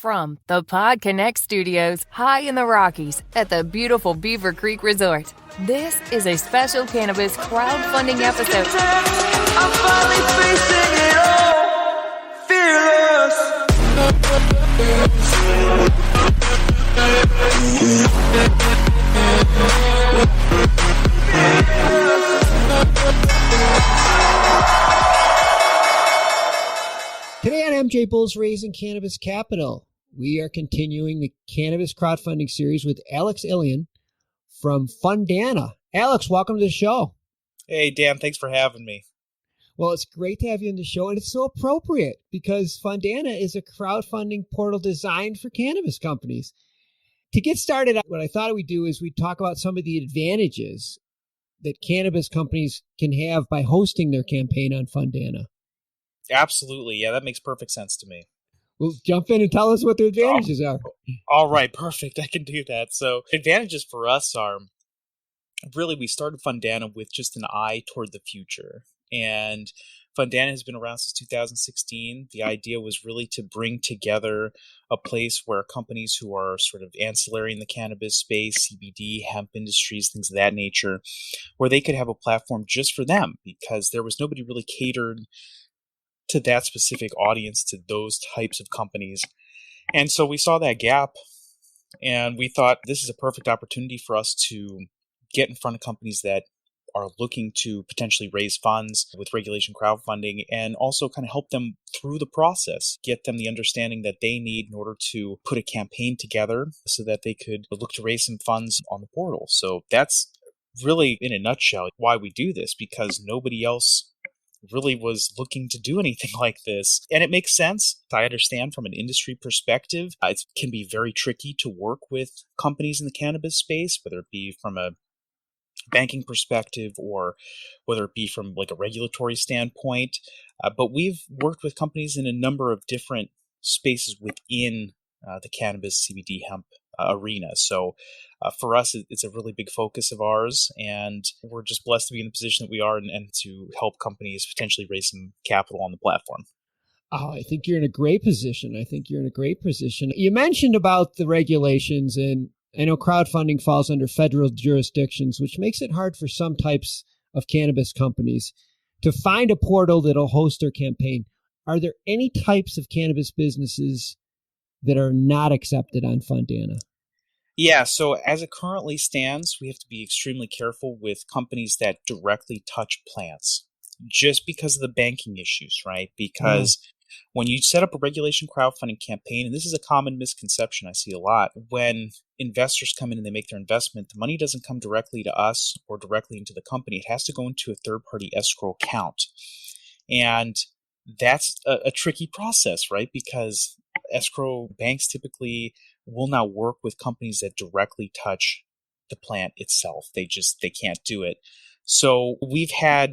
From the PodConX studios high in the Rockies at the beautiful Beaver Creek Resort, this is a special cannabis crowdfunding episode. I'm finally facing it all, fearless. Today on MJ Bull's Raising Cannabis Capital, we are continuing the cannabis crowdfunding series with Alex-Illyn from Fundanna. Alex, welcome to the show. Hey, Dan, thanks for having me. Well, it's great to have you on the show, and it's so appropriate because Fundanna is a crowdfunding portal designed for cannabis companies. To get started, what I thought we'd do is we'd talk about some of the advantages that cannabis companies can have by hosting their campaign on Fundanna. Absolutely. Yeah, that makes perfect sense to me. Well, jump in and tell us what the advantages are. All right, perfect. I can do that. So advantages for us are, really, we started Fundanna with just an eye toward the future. And Fundanna has been around since 2016. The idea was really to bring together a place where companies who are sort of ancillary in the cannabis space, CBD, hemp industries, things of that nature, where they could have a platform just for them because there was nobody really catered to that specific audience, to those types of companies. And so we saw that gap and we thought this is a perfect opportunity for us to get in front of companies that are looking to potentially raise funds with regulation crowdfunding and also kind of help them through the process, get them the understanding that they need in order to put a campaign together so that they could look to raise some funds on the portal. So that's really, in a nutshell, why we do this, because nobody else really was looking to do anything like this. And it makes sense. I understand from an industry perspective, it can be very tricky to work with companies in the cannabis space, whether it be from a banking perspective or whether it be from like a regulatory standpoint. But we've worked with companies in a number of different spaces within the cannabis CBD hemp arena. So for us, it's a really big focus of ours, and we're just blessed to be in the position that we are and to help companies potentially raise some capital on the platform. Oh, I think you're in a great position. You mentioned about the regulations, and I know crowdfunding falls under federal jurisdictions, which makes it hard for some types of cannabis companies to find a portal that'll host their campaign. Are there any types of cannabis businesses that are not accepted on Fundanna? Yeah, so as it currently stands, we have to be extremely careful with companies that directly touch plants just because of the banking issues, right? Because when you set up a regulation crowdfunding campaign, and this is a common misconception I see a lot, when investors come in and they make their investment, the money doesn't come directly to us or directly into the company. It has to go into a third-party escrow account. And that's a tricky process, right? Because escrow banks typically will not work with companies that directly touch the plant itself. They can't do it. So we've had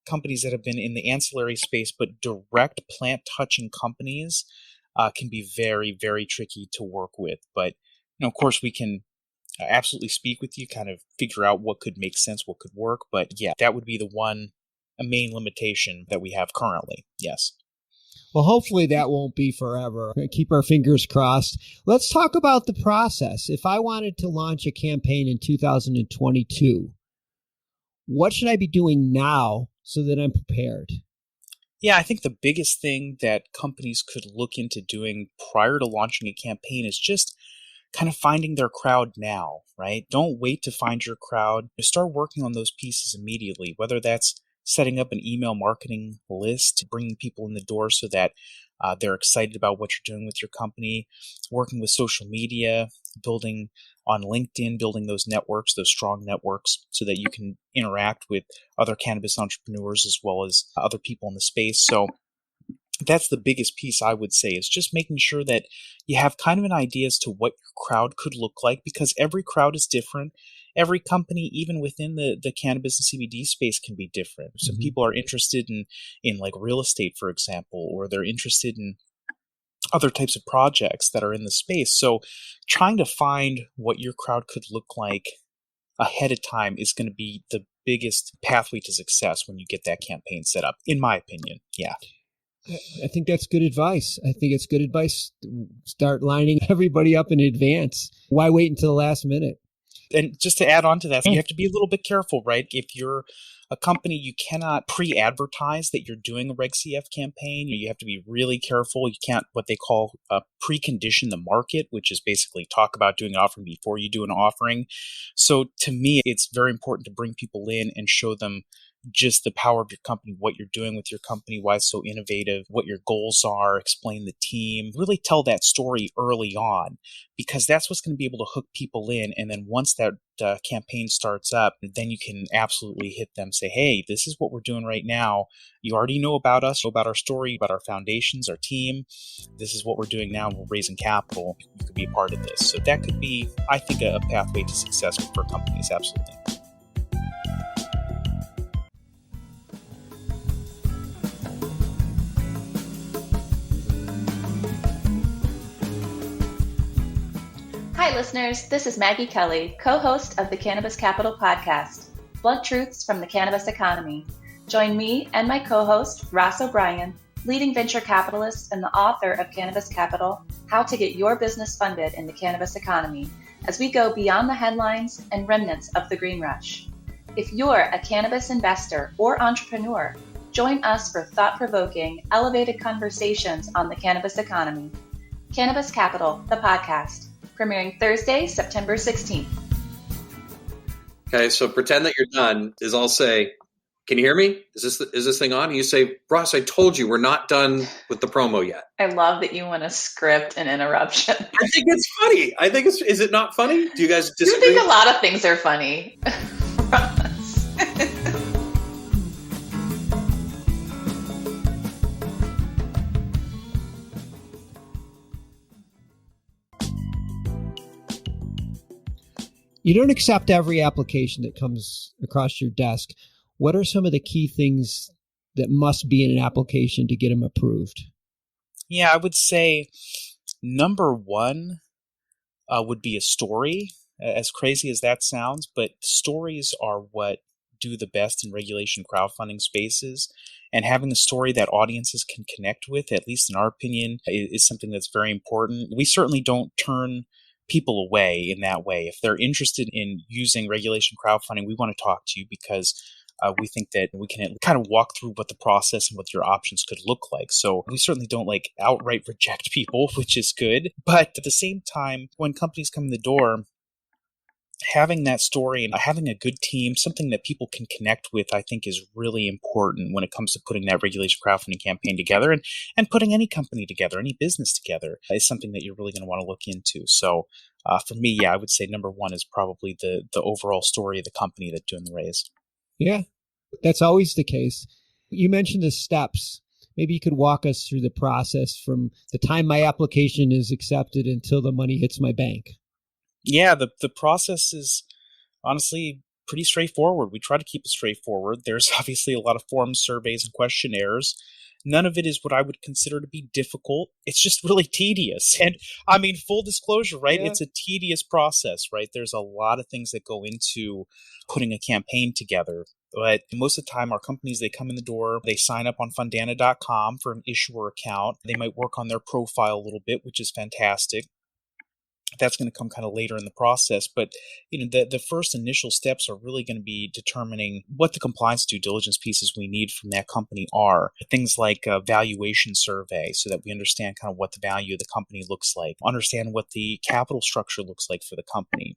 companies that have been in the ancillary space, but direct plant touching companies can be very, very tricky to work with. But of course, we can absolutely speak with you, kind of figure out what could make sense, what could work. But yeah, that would be a main limitation that we have currently. Yes. Well, hopefully that won't be forever. Keep our fingers crossed. Let's talk about the process. If I wanted to launch a campaign in 2022, what should I be doing now so that I'm prepared? Yeah, I think the biggest thing that companies could look into doing prior to launching a campaign is just kind of finding their crowd now, right? Don't wait to find your crowd. Start working on those pieces immediately, whether that's setting up an email marketing list, bringing people in the door so that they're excited about what you're doing with your company, working with social media, building on LinkedIn, building those networks, those strong networks, so that you can interact with other cannabis entrepreneurs as well as other people in the space. So that's the biggest piece I would say, is just making sure that you have kind of an idea as to what your crowd could look like, because every crowd is different. Every company, even within the cannabis and CBD space, can be different. Some people are interested in like real estate, for example, or they're interested in other types of projects that are in the space. So trying to find what your crowd could look like ahead of time is going to be the biggest pathway to success when you get that campaign set up, in my opinion. Yeah. I think that's good advice. I think it's good advice. Start lining everybody up in advance. Why wait until the last minute? And just to add on to that, you have to be a little bit careful, right? If you're a company, you cannot pre-advertise that you're doing a Reg CF campaign. You have to be really careful. You can't what they call precondition the market, which is basically talk about doing an offering before you do an offering. So to me, it's very important to bring people in and show them just the power of your company, what you're doing with your company, why it's so innovative, what your goals are, explain the team, really tell that story early on, because that's what's going to be able to hook people in. And then once that campaign starts up, then you can absolutely hit them, say, hey, this is what we're doing right now. You already know about us, about our story, about our foundations, our team. This is what we're doing now. We're raising capital. You could be a part of this. So that could be, I think, a pathway to success for companies. Absolutely. Hi, listeners. This is Maggie Kelly, co-host of the Cannabis Capital podcast, Blunt Truths from the Cannabis Economy. Join me and my co-host, Ross O'Brien, leading venture capitalist and the author of Cannabis Capital, How to Get Your Business Funded in the Cannabis Economy, as we go beyond the headlines and remnants of the green rush. If you're a cannabis investor or entrepreneur, join us for thought-provoking, elevated conversations on the cannabis economy. Cannabis Capital, the podcast, premiering Thursday, September 16th. Okay, so pretend that you're done. I'll say, can you hear me? Is this thing on? And you say, Ross, I told you we're not done with the promo yet. I love that you want to script an interruption. I think it's funny. Is it not funny? Do you guys disagree? I think a lot of things are funny. You don't accept every application that comes across your desk. What are some of the key things that must be in an application to get them approved? Yeah, I would say number one would be a story, as crazy as that sounds, but stories are what do the best in regulation crowdfunding spaces. And having a story that audiences can connect with, at least in our opinion, is something that's very important. We certainly don't turn people away in that way. If they're interested in using regulation crowdfunding, we want to talk to you because we think that we can kind of walk through what the process and what your options could look like. So we certainly don't outright reject people, which is good. But at the same time, when companies come in the door, having that story and having a good team, something that people can connect with, I think is really important when it comes to putting that regulation crowdfunding campaign together and putting any company together, any business together is something that you're really going to want to look into. So for me, I would say number one is probably the overall story of the company that's doing the raise. Yeah, that's always the case. You mentioned the steps. Maybe you could walk us through the process from the time my application is accepted until the money hits my bank. Yeah, the process is honestly pretty straightforward. We try to keep it straightforward. There's obviously a lot of forms, surveys, and questionnaires. None of it is what I would consider to be difficult. It's just really tedious. And I mean, full disclosure, right? Yeah. It's a tedious process, right? There's a lot of things that go into putting a campaign together. But most of the time, our companies, they come in the door, they sign up on fundanna.com for an issuer account. They might work on their profile a little bit, which is fantastic. That's going to come kind of later in the process. But the first initial steps are really going to be determining what the compliance due diligence pieces we need from that company are. Things like a valuation survey so that we understand kind of what the value of the company looks like, understand what the capital structure looks like for the company,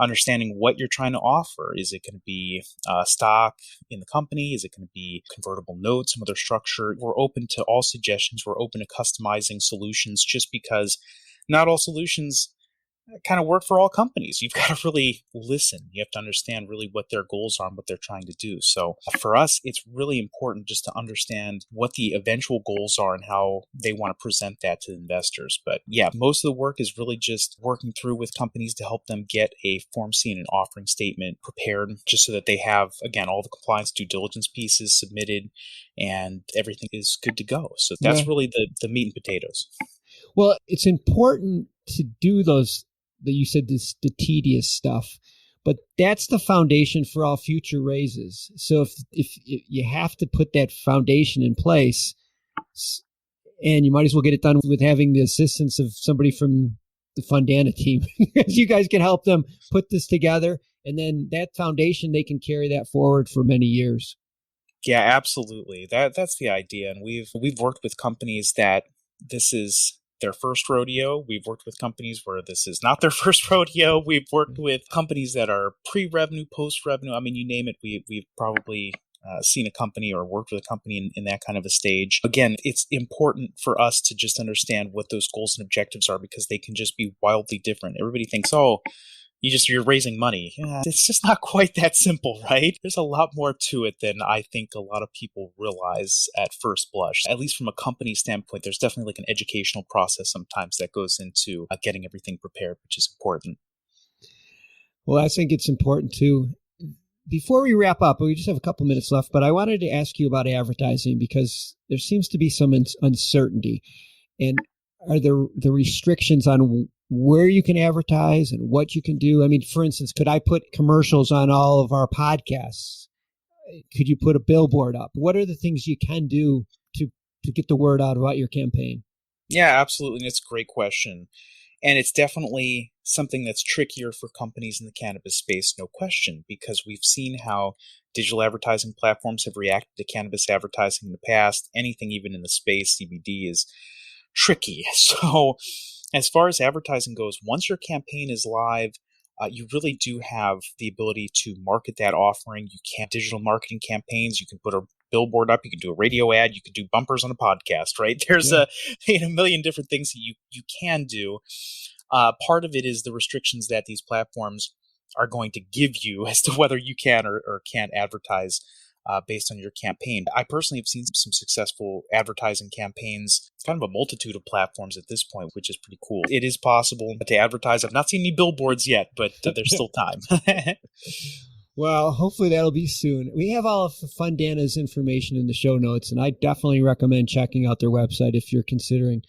understanding what you're trying to offer. Is it going to be stock in the company? Is it going to be convertible notes, some other structure? We're open to all suggestions. We're open to customizing solutions just because not all solutions kind of work for all companies. You've got to really listen. You have to understand really what their goals are and what they're trying to do. So for us, it's really important just to understand what the eventual goals are and how they want to present that to investors. But yeah, most of the work is really just working through with companies to help them get a Form C and an offering statement prepared just so that they have, again, all the compliance due diligence pieces submitted and everything is good to go. So that's really the meat and potatoes. Well, it's important to do those that you said the tedious stuff, but that's the foundation for all future raises. So if you have to put that foundation in place, And you might as well get it done with having the assistance of somebody from the Fundanna team. You guys can help them put this together. And then that foundation, they can carry that forward for many years. Yeah, absolutely. That's the idea. And we've worked with companies that this is their first rodeo. We've worked with companies where this is not their first rodeo. We've worked with companies that are pre-revenue, post-revenue. I mean, you name it. We've probably seen a company or worked with a company in that kind of a stage. Again, it's important for us to just understand what those goals and objectives are, because they can just be wildly different. Everybody thinks, oh, you're raising money. Yeah, it's just not quite that simple, right? There's a lot more to it than I think a lot of people realize at first blush. At least from a company standpoint, there's definitely like an educational process sometimes that goes into getting everything prepared, which is important. Well, I think it's important too. Before we wrap up, we just have a couple minutes left, but I wanted to ask you about advertising, because there seems to be some uncertainty. And are there the restrictions on where you can advertise and what you can do? I mean, for instance, could I put commercials on all of our podcasts? Could you put a billboard up? What are the things you can do to get the word out about your campaign? Yeah, absolutely. And it's a great question. And it's definitely something that's trickier for companies in the cannabis space, no question, because we've seen how digital advertising platforms have reacted to cannabis advertising in the past. Anything even in the space, CBD, is tricky. So as far as advertising goes, once your campaign is live, you really do have the ability to market that offering. You can digital marketing campaigns. You can put a billboard up. You can do a radio ad. You can do bumpers on a podcast, right? There's a million different things that you can do. Part of it is the restrictions that these platforms are going to give you as to whether you can or can't advertise based on your campaign. I personally have seen some successful advertising campaigns. It's kind of a multitude of platforms at this point, which is pretty cool. It is possible to advertise. I've not seen any billboards yet, but there's still time. Well, hopefully that'll be soon. We have all of Fundanna's information in the show notes, and I definitely recommend checking out their website if you're considering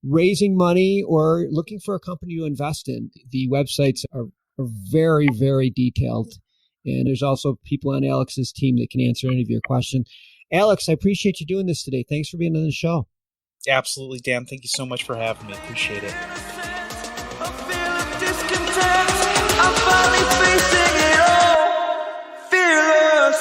raising money or looking for a company to invest in. The websites are very, very detailed. And there's also people on Alex's team that can answer any of your questions. Alex, I appreciate you doing this today. Thanks for being on the show. Absolutely, Dan. Thank you so much for having me. Appreciate it. Fearless.